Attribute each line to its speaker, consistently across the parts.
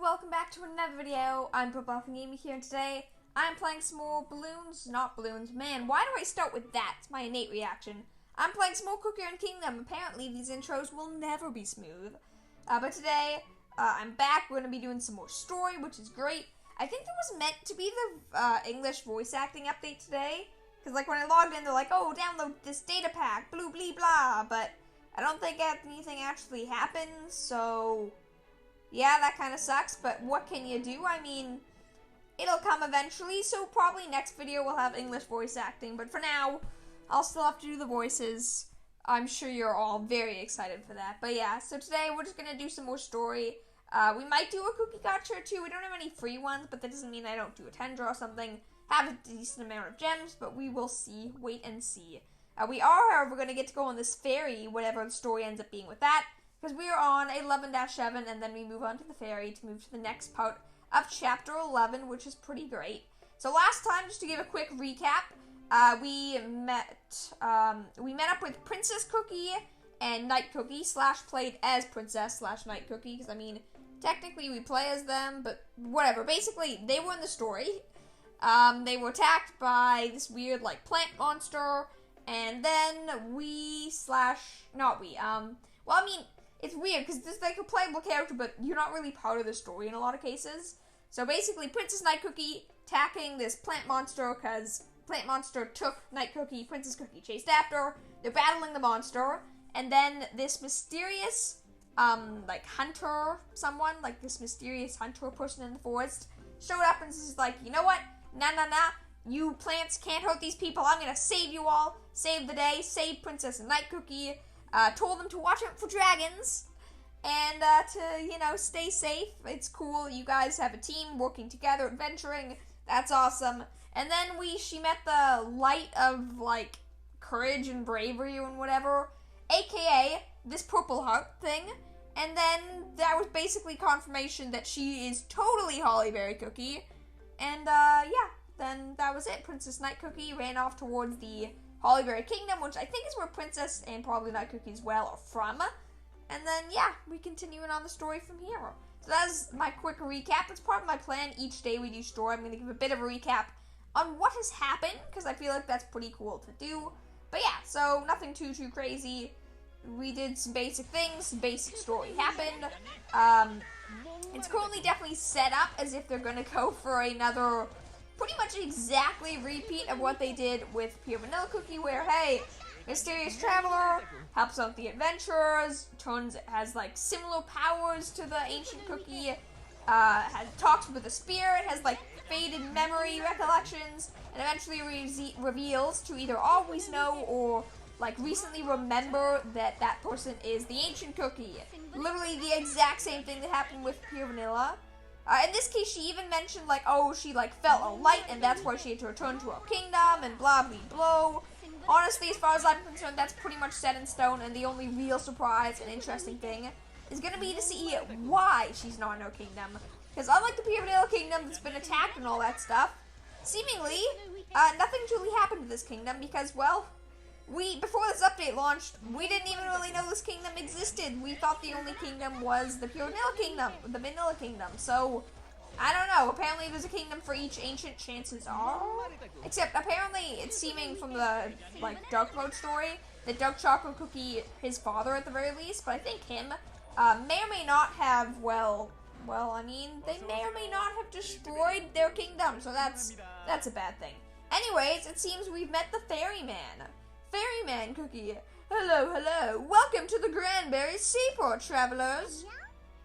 Speaker 1: welcome back to another video. I'm Gaming here, and today I'm playing some more balloons, not balloons. Man, why do I start with that? It's my innate reaction. I'm playing some more Cookie Run Kingdom. Apparently these intros will never be smooth. But today, I'm back. We're going to be doing some more story, which is great. I think there was meant to be the English voice acting update today. Because like when I logged in, they're like, oh, download this data pack, blah, blah, blah. But I don't think anything actually happened, so yeah, that kind of sucks, but what can you do? I mean, it'll come eventually, so probably next video we'll have English voice acting, but for now, I'll still have to do the voices. I'm sure you're all very excited for that, but yeah, so today we're just going to do some more story. We might do a cookie gacha or two. We don't have any free ones, but that doesn't mean I don't do a Tendra or something. Have a decent amount of gems, but we will see. Wait and see. We are, however, going to get to go on this ferry, whatever the story ends up being with that. Because we are on 11-7, and then we move on to the ferry to move to the next part of Chapter 11, which is pretty great. So last time, just to give a quick recap, we met up with Princess Cookie and Night Cookie, / played as Princess / Night Cookie, because, I mean, technically we play as them, but whatever. Basically, they were in the story. They were attacked by this weird, like, plant monster, and then well, I mean, it's weird, because this is like a playable character, but you're not really part of the story in a lot of cases. So basically, Princess Night Cookie attacking this plant monster, because plant monster took Night Cookie, Princess Cookie chased after, they're battling the monster, and then this mysterious, this mysterious hunter person in the forest showed up and is like, you know what, nah, you plants can't hurt these people, I'm gonna save you all, save the day, save Princess and Night Cookie. Told them to watch out for dragons, and to, stay safe. It's cool. You guys have a team working together, adventuring. That's awesome. And then she met the light of, like, courage and bravery and whatever, aka this purple heart thing. And then that was basically confirmation that she is totally Hollyberry Cookie. And, yeah, then that was it. Princess Night Cookie ran off towards the Hollyberry Kingdom, which I think is where Princess and probably Night Cookie as well are from. And then, yeah, we continuing on the story from here. So that's my quick recap. It's part of my plan. Each day we do story. I'm going to give a bit of a recap on what has happened, because I feel like that's pretty cool to do. But yeah, so nothing too crazy. We did some basic things. Basic story happened. It's currently definitely set up as if they're going to go for another pretty much exactly repeat of what they did with Pure Vanilla Cookie, where, hey, mysterious traveler helps out the adventurers, has like similar powers to the ancient Cookie, talks with a spirit, has like faded memory recollections, and eventually reveals to either always know or like recently remember that that person is the ancient Cookie. Literally the exact same thing that happened with Pure Vanilla. In this case, she even mentioned, like, oh, she, like, felt a light, and that's why she had to return to her kingdom, and blah, blah, blah. Honestly, as far as I'm concerned, that's pretty much set in stone, and the only real surprise and interesting thing is going to be to see why she's not in her kingdom. Because unlike the Pure Vanilla Kingdom that's been attacked and all that stuff, seemingly, nothing truly happened to this kingdom, because, well, before this update launched, we didn't even really know this kingdom existed. We thought the only kingdom was the Pure Vanilla Kingdom, the Vanilla Kingdom. So, I don't know. Apparently there's a kingdom for each ancient, chances are. Except, apparently, it's seeming from the, like, Dark Mode story that Dark Chocolate Cookie, his father at the very least, but I think him, may or may not have, well, I mean, they may or may not have destroyed their kingdom. So that's a bad thing. Anyways, it seems we've met the Ferryman. Ferryman Cookie. Hello. Welcome to the Granberry Seaport, travelers.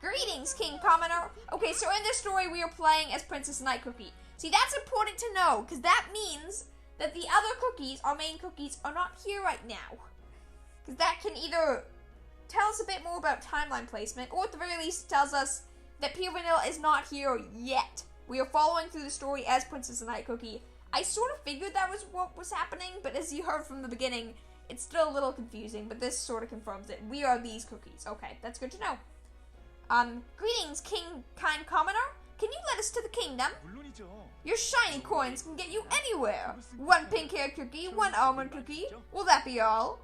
Speaker 1: Greetings, King Commoner. Okay, so in this story, we are playing as Princess Night Cookie. See, that's important to know, because that means that the other cookies, our main cookies, are not here right now. Because that can either tell us a bit more about timeline placement, or at the very least tells us that Pure Vanilla is not here yet. We are following through the story as Princess Night Cookie. I sort of figured that was what was happening, but as you heard from the beginning, it's still a little confusing, but this sort of confirms it. We are these cookies. Okay, that's good to know. Greetings, Kind Commoner. Can you let us to the kingdom? Your shiny coins can get you anywhere. One pink-haired cookie, one almond cookie. Will that be all?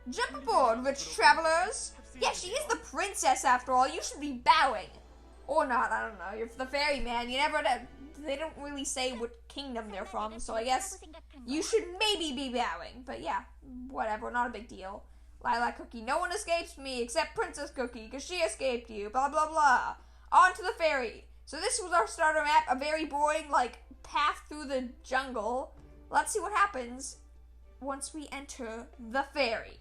Speaker 1: Jump aboard, rich travelers. Yeah, she is the princess after all. You should be bowing. Or or not, I don't know. You're the ferryman. They don't really say what kingdom they're from, so I guess you should maybe be bowing. But yeah, whatever, not a big deal. Lilac Cookie, no one escapes me except Princess Cookie, because she escaped you, blah, blah, blah. On to the ferry. So this was our starter map, a very boring, path through the jungle. Let's see what happens once we enter the ferry.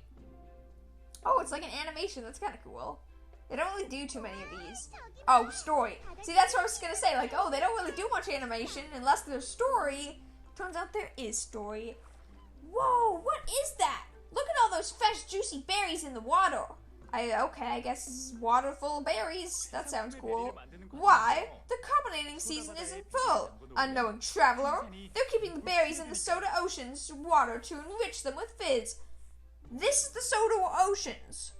Speaker 1: Oh, it's like an animation. That's kind of cool. They don't really do too many of these. Oh, story. See, that's what I was going to say. Oh, they don't really do much animation unless there's story. Turns out there is story. Whoa, what is that? Look at all those fresh, juicy berries in the water. Okay, I guess this is water full of berries. That sounds cool. Why? The carbonating season isn't full. Unknowing traveler. They're keeping the berries in the soda ocean's water to enrich them with fizz. This is the soda oceans.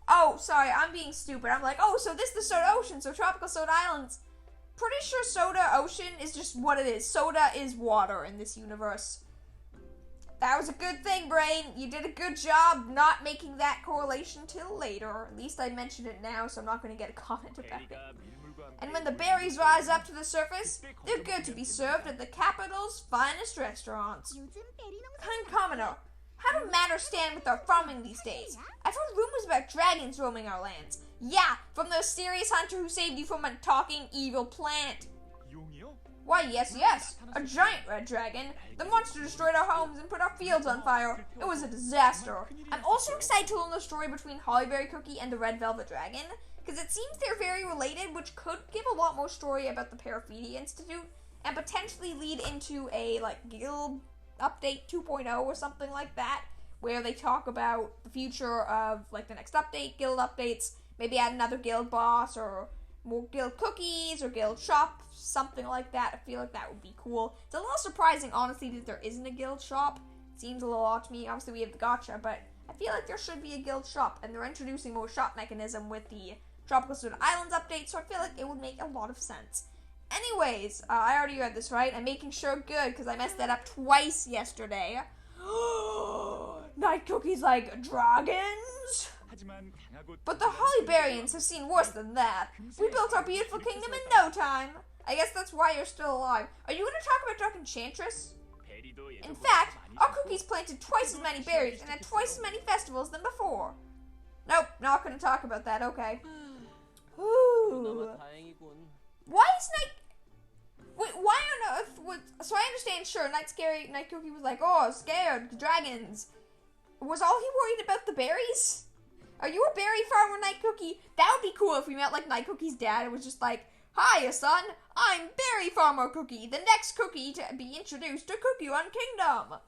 Speaker 1: Oh, sorry, I'm being stupid. I'm like, oh, so this is the soda ocean, so tropical soda islands. Pretty sure soda ocean is just what it is. Soda is water in this universe. That was a good thing, Brain. You did a good job not making that correlation till later. At least I mentioned it now, so I'm not going to get a comment about it. And when the berries rise up to the surface, they're good to be served at the capital's finest restaurants. Kind commoner, how do matters stand with our farming these days? I've heard rumors about dragons roaming our lands. Yeah, from the mysterious hunter who saved you from a talking evil plant. Why, yes, a giant red dragon. The monster destroyed our homes and put our fields on fire. It was a disaster. I'm also excited to learn the story between Hollyberry Cookie and the Red Velvet Dragon, because it seems they're very related, which could give a lot more story about the Parafiti Institute, and potentially lead into a, guild update 2.0 or something like that, where they talk about the future of, the next update, guild updates, maybe add another guild boss, or more guild cookies, or guild shop, something like that. I feel like that would be cool. It's a little surprising, honestly, that there isn't a guild shop. It seems a little odd to me. Obviously, we have the gacha, but I feel like there should be a guild shop, and they're introducing more shop mechanism with the Tropical Soda Islands update, so I feel like it would make a lot of sense. Anyways, I already read this, right? I'm making sure good, because I messed that up twice yesterday. Night Cookie's like, dragons? But the Hollybarians have seen worse than that. We built our beautiful kingdom in no time. I guess that's why you're still alive. Are you going to talk about Dark Enchantress? In fact, our cookies planted twice as many berries and had twice as many festivals than before. Nope, not going to talk about that, okay. Ooh. Why is Night... Wait, why on earth so I understand, sure, Night Cookie was like, oh, scared, dragons. Was all he worried about the berries? Are you a berry farmer, Night Cookie? That would be cool if we met, Night Cookie's dad. It was just like, hiya, son. I'm Berry Farmer Cookie, the next cookie to be introduced to Cookie Run Kingdom.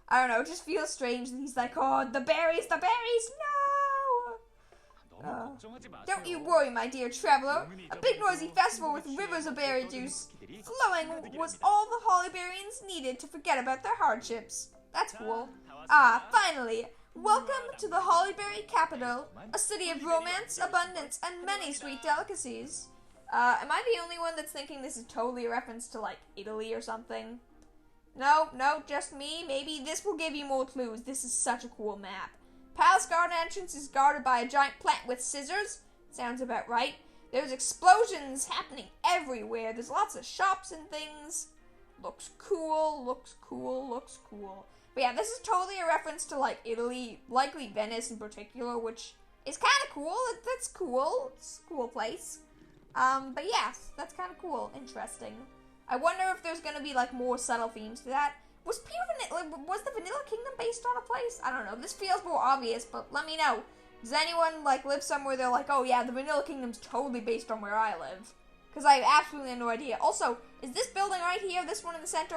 Speaker 1: I don't know, it just feels strange that he's like, oh, the berries, no! Don't you worry, my dear traveler. A big noisy festival with rivers of berry juice flowing was all the Hollybarians needed to forget about their hardships. That's cool. Ah, finally. Welcome to the Hollyberry capital, a city of romance, abundance, and many sweet delicacies. Am I the only one that's thinking this is totally a reference to, Italy or something? No, just me. Maybe this will give you more clues. This is such a cool map. Palace garden entrance is guarded by a giant plant with scissors. Sounds about right. There's explosions happening everywhere. There's lots of shops and things. Looks cool. But yeah, this is totally a reference to, Italy, likely Venice in particular, which is kind of cool. That's cool. It's a cool place. But yeah, that's kind of cool. Interesting. I wonder if there's gonna be, more subtle themes to that. Was the Vanilla Kingdom based on a place? I don't know. This feels more obvious, but let me know. Does anyone, live somewhere they're like, oh yeah, the Vanilla Kingdom's totally based on where I live? Because I have absolutely no idea. Also, is this building right here, this one in the center,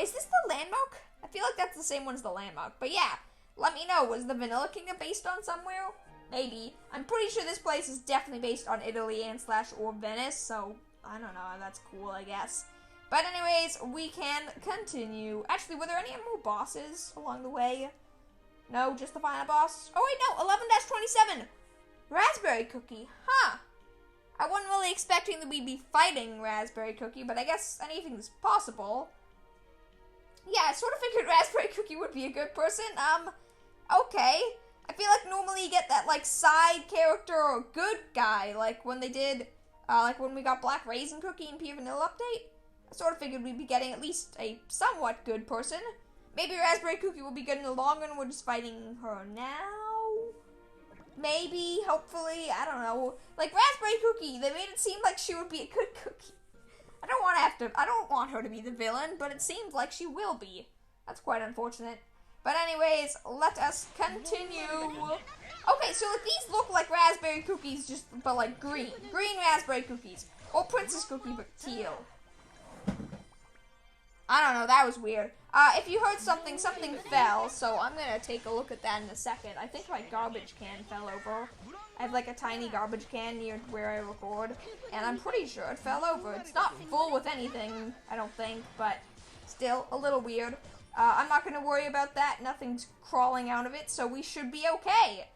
Speaker 1: is this the landmark? I feel like that's the same one as the landmark. But yeah, let me know. Was the Vanilla Kingdom based on somewhere? Maybe. I'm pretty sure this place is definitely based on Italy and / or Venice, so I don't know. That's cool, I guess. But anyways, we can continue. Actually, were there any more bosses along the way? No, just the final boss? Oh wait, no, 11-27! Raspberry Cookie, huh? I wasn't really expecting that we'd be fighting Raspberry Cookie, but I guess anything's possible. Yeah, I sort of figured Raspberry Cookie would be a good person. Okay. I feel like normally you get that, side character or good guy, when they did Like when we got Black Raisin Cookie and Pure Vanilla update. I sort of figured we'd be getting at least a somewhat good person. Maybe Raspberry Cookie will be good in the long run. We're just fighting her now. Maybe, hopefully, I don't know. Like Raspberry Cookie, they made it seem like she would be a good cookie. I don't want her to be the villain, but it seems like she will be. That's quite unfortunate. But anyways, let us continue. Okay, so like these look like raspberry cookies, but like green raspberry cookies, or princess cookie but teal. I don't know, that was weird. If you heard something fell, so I'm gonna take a look at that in a second. I think my garbage can fell over. I have like a tiny garbage can near where I record, and I'm pretty sure it fell over. It's not full with anything, I don't think, but still a little weird. I'm not gonna worry about that. Nothing's crawling out of it, so we should be okay.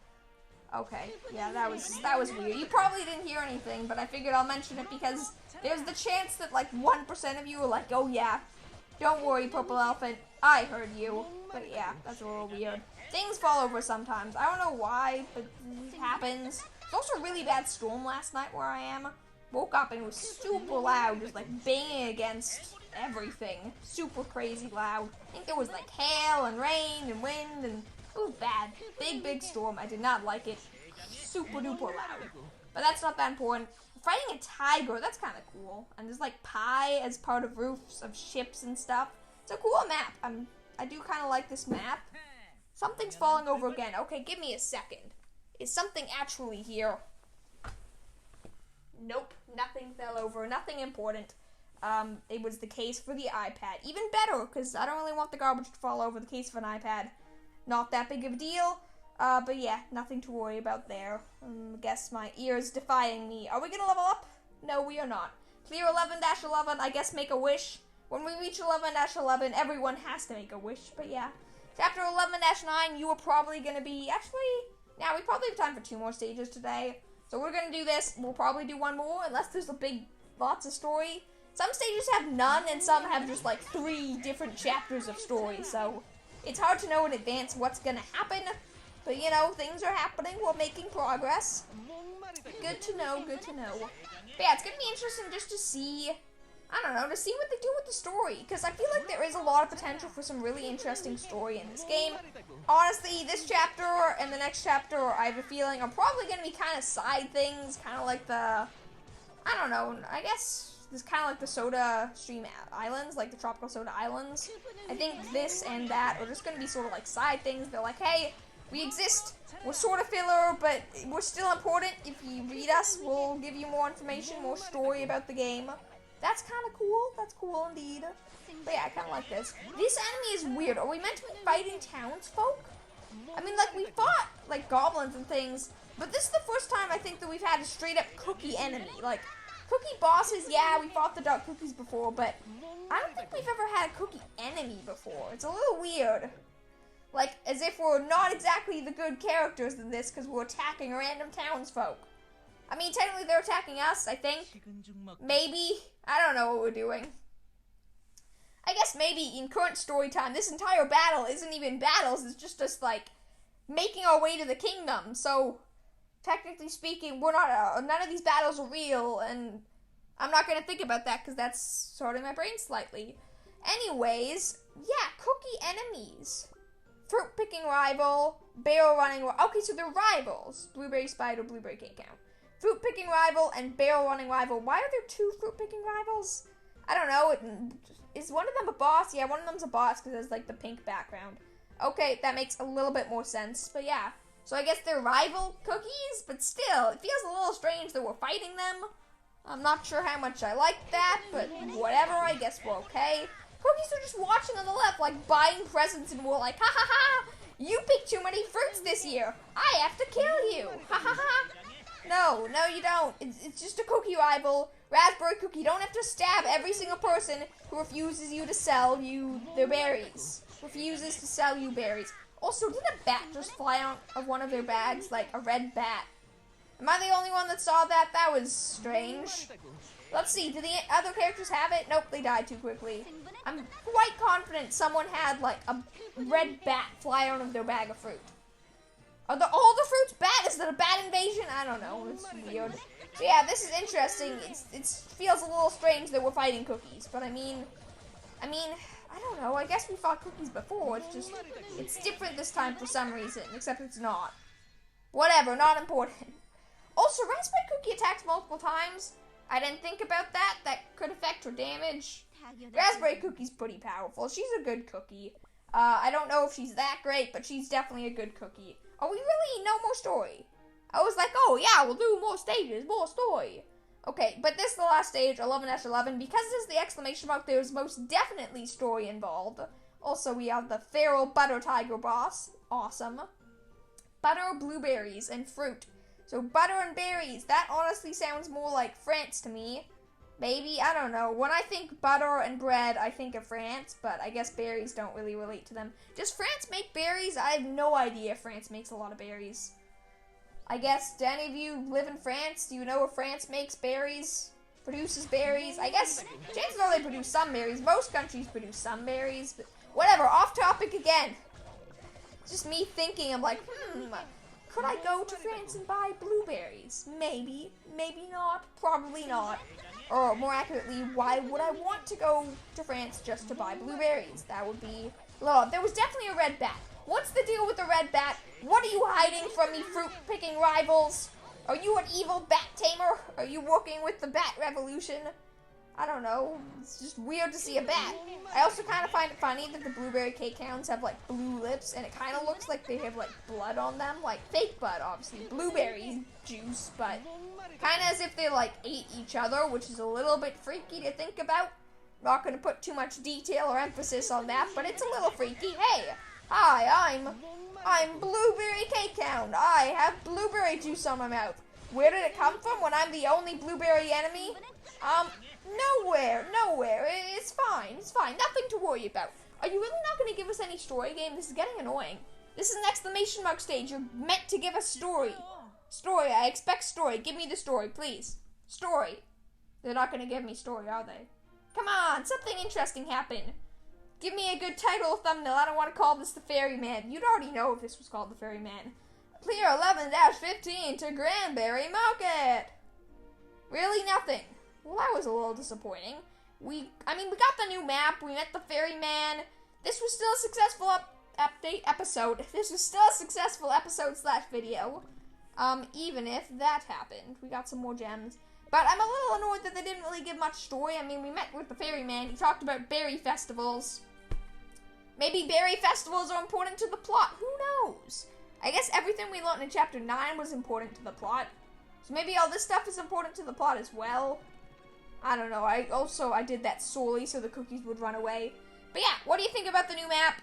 Speaker 1: Okay, yeah, that was weird. You probably didn't hear anything, but I figured I'll mention it because there's the chance that like 1% of you are like, oh yeah, don't worry, Purple Elephant, I heard you. But yeah, that's a little weird. Things fall over sometimes. I don't know why, but it happens. There's also a really bad storm last night where I am. Woke up and it was super loud, just like banging against everything. Super crazy loud. I think there was like hail and rain and wind, and it was bad. Big storm. I did not like it. Super duper loud. But that's not that important. Fighting a tiger, that's kind of cool. And there's like pie as part of roofs of ships and stuff. It's a cool map. I do kind of like this map. Something's falling over again. Okay, give me a second. Is something actually here? Nope, nothing fell over. Nothing important. It was the case for the iPad. Even better, because I don't really want the garbage to fall over. The case of an iPad. Not that big of a deal. But yeah, nothing to worry about there. I guess my ear's defying me. Are we gonna level up? No, we are not. Clear 11-11, I guess make a wish. When we reach 11-11, everyone has to make a wish, but yeah. Chapter 11-9, you are probably gonna be, we probably have time for 2 more stages today. So we're gonna do this, we'll probably do 1 more, unless there's lots of story. Some stages have none, and some have just like 3 different chapters of story, so it's hard to know in advance what's gonna happen. But you know, things are happening, we're making progress. Good to know, good to know. But yeah, it's gonna be interesting just to see, I don't know, to see what they do with the story. Because I feel like there is a lot of potential for some really interesting story in this game. Honestly, this chapter and the next chapter, I have a feeling, are probably gonna be kind of side things. Kind of like the, I don't know, I guess this kind of like the Soda Stream Islands, like the Tropical Soda Islands. I think this and that are just gonna be sort of like side things. They're like, hey, we exist, we're sort of filler, but we're still important. If you read us, we'll give you more information, more story about the game. That's kind of cool. That's cool indeed. But yeah, I kind of like this. This enemy is weird. Are we meant to be fighting townsfolk? I mean, like, we fought, like, goblins and things, but this is the first time I think that we've had a straight-up cookie enemy. Like, cookie bosses, yeah, we fought the dark cookies before, but I don't think we've ever had a cookie enemy before. It's a little weird. Like, as if we're not exactly the good characters in this because we're attacking random townsfolk. I mean, technically they're attacking us, I think. Maybe. I don't know what we're doing. I guess maybe in current story time, this entire battle isn't even battles. It's just us, like, making our way to the kingdom. So, technically speaking, we're not, none of these battles are real, and I'm not going to think about that because that's sorting my brain slightly. Anyways, yeah, cookie enemies. Fruit picking rival, barrel running. Okay, so they're rivals. Blueberry Spider, Blueberry Cake count. Fruit picking rival and barrel running rival. Why are there 2 fruit picking rivals? I don't know. Is one of them a boss? Yeah, one of them's a boss because there's like the pink background. Okay, that makes a little bit more sense. But yeah, so I guess they're rival cookies, but still, it feels a little strange that we're fighting them. I'm not sure how much I like that, but whatever. I guess we're okay. Cookies are just watching on the left, like, buying presents, and we're like, ha ha ha, you picked too many fruits this year. I have to kill you. Ha ha ha. No, you don't. It's just a cookie rival. Raspberry Cookie, you don't have to stab every single person who refuses you to sell you their berries. Refuses to sell you berries. Also, did a bat just fly out of one of their bags, like a red bat? Am I the only one that saw that? That was strange. Let's see, do the other characters have it? Nope, they died too quickly. I'm quite confident someone had, like, a red bat fly out of their bag of fruit. Are all the fruits bat? Is that a bat invasion? I don't know, it's weird. So yeah, this is interesting. It feels a little strange that we're fighting cookies, but I mean, I don't know. I guess we fought cookies before. It's different this time for some reason, except it's not. Whatever, not important. Also, Raspberry Cookie attacks multiple times. I didn't think about that. That could affect her damage. Raspberry Cookie's pretty powerful. She's a good cookie. I don't know if she's that great, but she's definitely a good cookie. Are we really no more story? I was like, oh yeah, we'll do more stages, more story. Okay, but this is the last stage, 11-11. Because this is the exclamation mark, there's most definitely story involved. Also, we have the feral butter tiger boss. Awesome. Butter, blueberries, and fruit. So butter and berries, that honestly sounds more like France to me. Maybe, I don't know. When I think butter and bread, I think of France, but I guess berries don't really relate to them. Does France make berries? I have no idea if France makes a lot of berries. I guess, do any of you live in France? Do you know if France makes berries? Produces berries? I guess, chances are they produce some berries. Most countries produce some berries, but whatever, off topic again. Just me thinking, I'm like, could I go to France and buy blueberries? Maybe, maybe not, probably not. Or more accurately, why would I want to go to France just to buy blueberries? That would be low. There was definitely a red bat. What's the deal with the red bat? What are you hiding from me fruit-picking rivals? Are you an evil bat tamer? Are you working with the bat revolution? I don't know. It's just weird to see a bat. I also kind of find it funny that the blueberry cake hounds have, like, blue lips, and it kind of looks like they have, like, blood on them. Like, fake blood, obviously. Blueberry juice, but kind of as if they, like, ate each other, which is a little bit freaky to think about. Not going to put too much detail or emphasis on that, but it's a little freaky. Hey, hi, I'm Blueberry Cake Hound. I have blueberry juice on my mouth. Where did it come from when I'm the only blueberry enemy? Nowhere. It's fine. Nothing to worry about. Are you really not going to give us any story, game? This is getting annoying. This is an exclamation mark stage. You're meant to give us story. Story, I expect story. Give me the story, please. Story. They're not going to give me story, are they? Come on, something interesting happened. Give me a good title or thumbnail. I don't want to call this the Ferryman. You'd already know if this was called the Ferryman. Clear 11-15 to Granberry Market. Really nothing. Well, that was a little disappointing. We got the new map. We met the Ferryman. This was still a successful episode. This was still a successful episode/video. Even if that happened. We got some more gems. But I'm a little annoyed that they didn't really give much story. I mean, we met with the Ferryman. He talked about berry festivals. Maybe berry festivals are important to the plot. Who knows? I guess everything we learned in Chapter 9 was important to the plot. So maybe all this stuff is important to the plot as well. I don't know. I did that solely so the cookies would run away. But yeah, what do you think about the new map?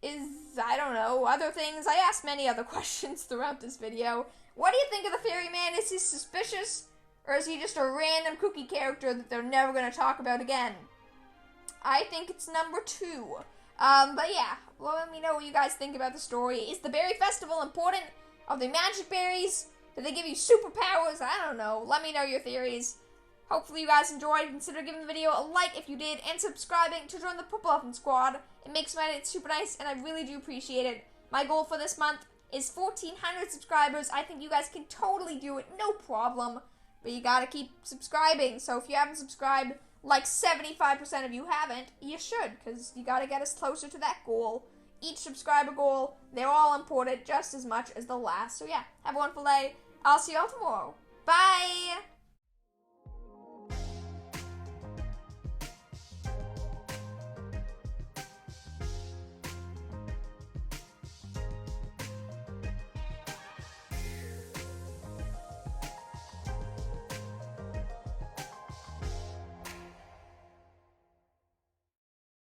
Speaker 1: I don't know, other things. I asked many other questions throughout this video. What do you think of the Ferryman? Is he suspicious? Or is he just a random cookie character that they're never going to talk about again? I think it's number 2. But yeah, let me know what you guys think about the story. Is the berry festival important? Are they magic berries? Do they give you superpowers? I don't know. Let me know your theories. Hopefully you guys enjoyed. Consider giving the video a like if you did, and subscribing to join the Purple Elephant Squad. It makes my day super nice, and I really do appreciate it. My goal for this month is 1,400 subscribers. I think you guys can totally do it, no problem. But you gotta keep subscribing. So if you haven't subscribed, like 75% of you haven't, you should, because you gotta get us closer to that goal. Each subscriber goal, they're all important just as much as the last. So yeah, have a wonderful day. I'll see you all tomorrow. Bye!